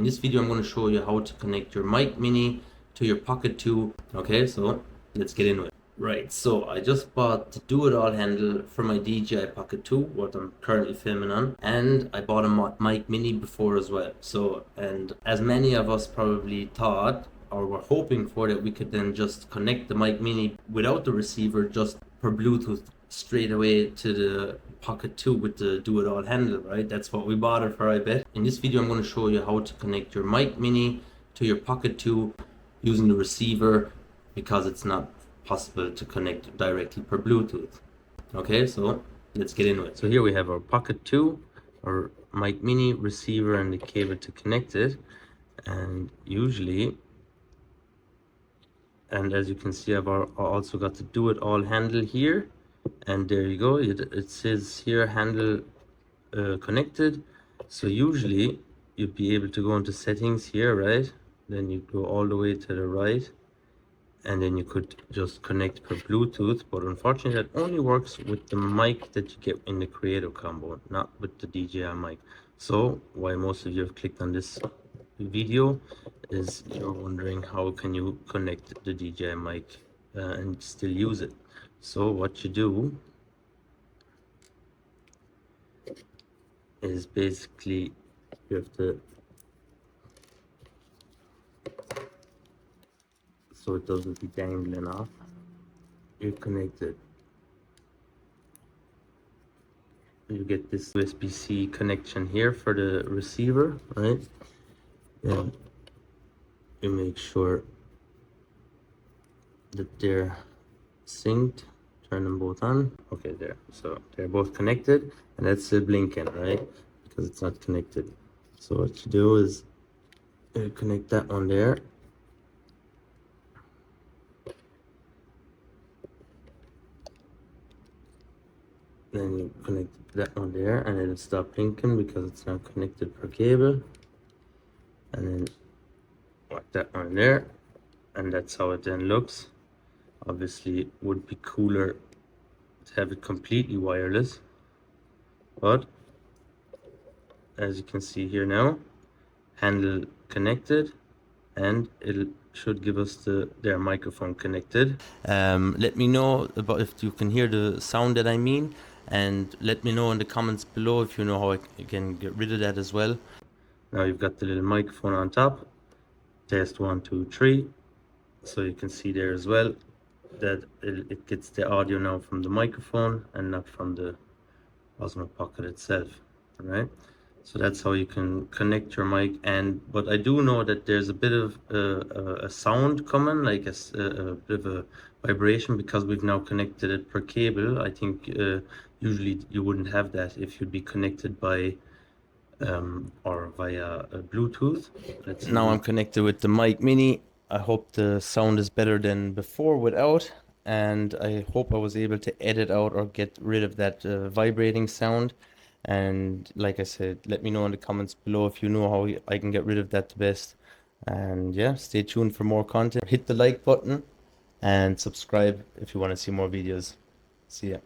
In this video I'm going to show you how to connect your Mic Mini to your Pocket 2. Okay, so let's get into it. Right, so I just bought the do-it-all handle for my DJI Pocket 2, what I'm currently filming on, and I bought a Mic Mini before as well. So, and as many of us probably thought or were hoping for, that we could then just connect the Mic Mini without the receiver, just per Bluetooth straight away to the Pocket 2 with the do-it-all handle, right? That's what we bought it for, I bet. In this video I'm going to show you how to connect your Mic Mini to your Pocket 2 using the receiver, because it's not possible to connect directly per Bluetooth. Okay, so let's get into it. So here we have our Pocket 2, our Mic Mini receiver, and the cable to connect it. And usually, and as you can see, I've also got the do-it-all handle here, and there you go. It says here handle connected. So usually you'd be able to go into settings here, right? Then you go all the way to the right, and then you could just connect per Bluetooth. But unfortunately that only works with the mic that you get in the Creator combo, not with the DJI mic. So why most of you have clicked on this video is you're wondering how can you connect the DJI mic and still use it. So what you do is basically you have to, so it doesn't be dangling off, you connect it. You get this USB-C connection here for the receiver, right? And you make sure that they're synced. Turn them both on. Okay, there. So they're both connected, and that's still blinking, right? Because it's not connected. So what you do is you connect that one there. Then you connect that one there, and it'll stop blinking because it's not connected per cable. And then like that one there, and that's how it then looks. Obviously it would be cooler to have it completely wireless, but as you can see here now, handle connected, and it should give us their microphone connected. Let me know about if you can hear the sound that I mean, and let me know in the comments below if you know how I can get rid of that as well. Now you've got the little microphone on top. Test 1 2 3. So you can see there as well that it gets the audio now from the microphone and not from the Osmo Pocket itself. All right, so that's how you can connect your mic. But I do know that there's a bit of a sound coming, like a bit of a vibration, because we've now connected it per cable. I think usually you wouldn't have that if you'd be connected by or via Bluetooth. Now I'm connected with the Mic Mini. I hope the sound is better than before without, and I hope I was able to edit out or get rid of that vibrating sound. And like I said, let me know in the comments below if you know how I can get rid of that the best. And yeah, stay tuned for more content. Hit the like button and subscribe if you want to see more videos. See ya.